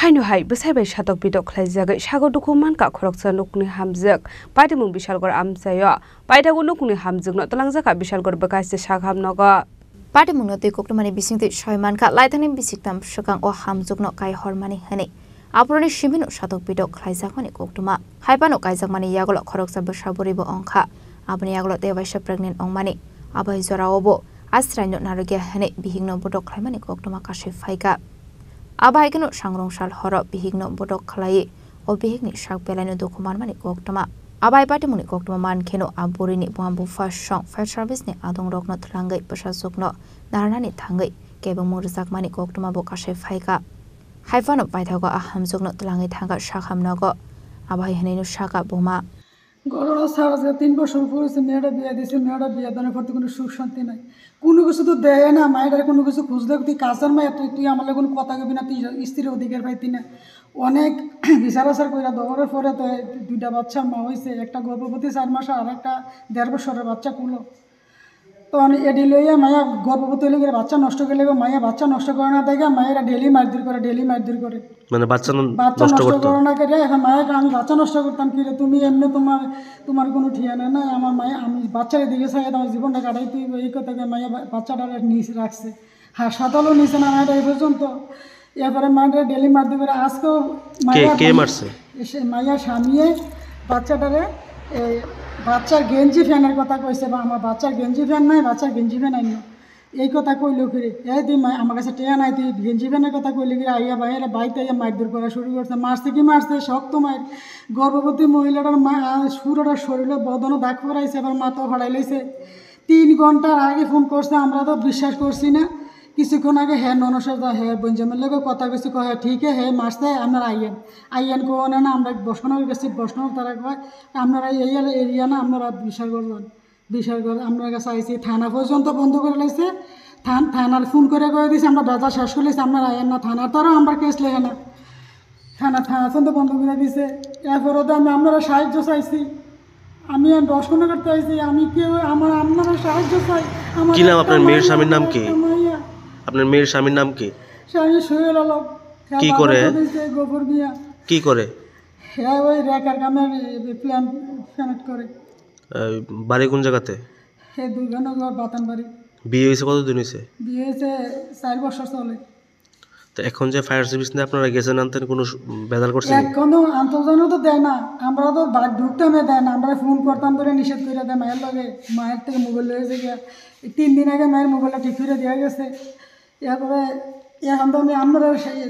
Hainu besai shatok bidok khlaijagai sago dokuman ka khoroksa nukni hamjak paidimung Bishalgor amsayo paidago nukni hamjakno talangjaka Bishalgor bekaise saghamnogo paidimung no koktomani bisingti soiman ka laithani bisiktam shakang o hamjukno kai hormani hani aproni shimino shatok bidok khlaijakmani koktoma haibano kaijakmani yagolo khoroksa besaboribo ongkha abani yagolo dewaisa pregnant ongmani abai joraobo asraino narogya hani bihingno bodok khlaimani koktoma kashe phaika abaikeno sangrongshal horo bihigno bodok khlai o bihigni sak belaino dokuman mani koktoma abai patimuni koktoma man kheno aborini bambu first song fire service ni adong rokno thlangai pasasukno narnani thangai kebang murjak mani koktoma bo kashe phaika haifano paithago ahamjukno thlangai thanga sakhamnago abai heneno saka boma গরুরা সারা 3 বছর পরে মেয়েটা বিয়ে দিয়েছে মেয়েটা বিয়ে দেওয়ার পর কোনো সুখ শান্তি নাই কোনো কিছু তো দেয় না মায়ের কোনো কিছু খুঁজলে তুই কাজের মেয়ে তুই আমার কোনো কথা কবি না তুই স্ত্রীর অধিকার পাইতি না অনেক বিচার আচার করে দেওয়ার পরে তো 2টা বাচ্চা মা হয়েছে একটা গর্ভবতী 4 মাস আর একটা 1.5 বছরের বাচ্চা কুলো তখন এডি লইয়া মায়া গর্ভবতী হলে বাচ্চা নষ্ট করে লেগে মায়া বাচ্চা নষ্ট করে না দেখে মায়েরা ডেলি মারধর করে মানে বাচ্চা নষ্ট করে না করে এখন মায়াকে আমি বাচ্চা নষ্ট করতাম কি রে তুমি এমনি তোমার কোনো ঠিকানা নাই আমার মায়া আমি বাচ্চার দিকে চাই আমার জীবনটা কাটাই তুই এই কথাকে মায়া বাচ্চাটা নিচে রাখছে হাসপাতালও নিচে না মায়েরা এই পর্যন্ত এরপরে মায়েরা ডেলি মারধর করে আজকেও কে মারছে মায়া স্বামীয়ে বাচ্চাটারে বাচ্চার গেঞ্জি ফ্যানের কথা কইছে বা আমার বাচ্চার গেঞ্জি ফ্যান নাই বাচ্চার গেঞ্জি ফ্যান আইন এই কথা কইলো ফিরে এই তুই আমার কাছে টেয়া নাই তুই গেঞ্জি ফ্যানের কথা কইলে কি আইয়া বাইরে বাইতে আইয়া মারধর করা শুরু করছে মারছে কি মারছে শক্ত মায়ের গর্ভবতী মহিলাটার মা সুরটার শরীরে বদনও দাগ পড়াইছে এবার মাথা ফাড়াই লাইছে 3 ঘন্টার আগে ফোন করছে আমরা তো বিশ্বাস করছি না কিছুক্ষণ আগে হ্যাঁ ননসের হ্যাঁ বঞ্জামের লোক কথা কিছু কয় হ্যাঁ ঠিক হ্যাঁ মারছে আপনারা আইয়েন কোন না আমরা বসনের গেছি বসনের তারা কয় আপনারা এই এরিয়া না আপনারা বিশালগড় আপনার কাছে আইসি থানা পর্যন্ত বন্ধ করে লাইছে থানার ফোন করে দিয়েছে আমরা বাজার শেষ করে লাইছি আপনারা আইয়েন না থানার তারও আমরা কেস লেখে না থানা পর্যন্ত বন্ধ করে দিয়েছে এরপরও তো আপনারা সাহায্য চাইছি আমি 10 কোন করতে আইছি আমি কেউ আপনারা সাহায্য চাই কি নাম আপনার মেয়ের স্বামীর নাম কি আপনার মেয়ের স্বামীর নাম কি স্বামী সোহেল আলম কি করে গোবর মিয়া কি করে হ্যাঁ ওই রেকার কামের প্ল্যান ফ্যানেট করে বাড়ি কোন জায়গাতে হ্যাঁ দুর্গানগর বাতানবাড়ি বিয়ে হয়েছে কতদিন হয়েছে বিয়ে হয়েছে 4 বছর চলে তো এখন যে ফায়ার সার্ভিস নিয়ে আপনারা গেছেন আনতেন কোনো বেদাল করছেন এখনো আন্তর্জানও তো দেয় না আমরা তো ঢুকতামে দেয় না আমরা ফোন করতাম করে নিষেধ করে দেয় মায়ের লগে মায়ের থেকে মোবাইল লয়েছে গিয়া 3 দিন আগে মায়ের মোবাইলটা ঠিক করে দেওয়া গেছে এরপরে এখন তো আমরা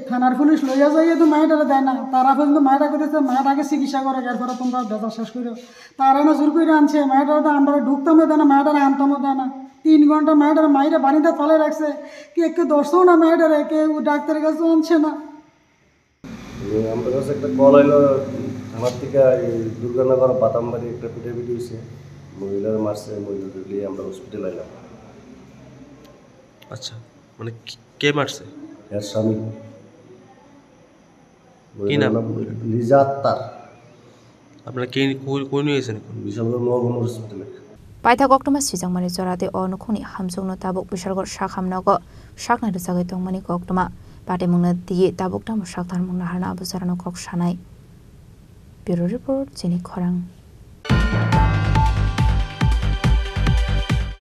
থানার পুলিশ লইয়া যাই তো মায়েরা দেয় না তারা পর্যন্ত মায়েরা করেছে মায়ের আগে চিকিৎসা করে এরপরে তোমরা বেজা শেষ করো তারা না জোর করে আনছে মায়েরা তো আমরা ঢুকতামও দেয় না মায়েরা আনতামও দেয় না 3 ঘন্টা মায়েরা বাড়িতে ফলে রাখছে কেউ দর্শও না মায়েরা কেউ ডাক্তারের কাছে আনছে না আমার কাছে একটা কল এলো আমার থেকে দুর্গানগর বাতামবাড়ি একটা পিটাপিটি হয়েছে মহিলার মারছে মহিলাদের নিয়ে আমরা হসপিটাল এলাম আচ্ছা মানে কে মারছে এর স্বামী কি নাম লিজা আক্তার আপনারা কে কই নিয়ে এসেছেন বিশালগড় মহকুমা হসপিটালে paitha koktoma sijangmani jorate onukhuni hamjungno tabuk Bishalgor sakhamnago sakna rusagai tongmani koktoma patimungna diye tabuk tamu sakthar mungna harna abusarano kok sanai bureau report jeni khorang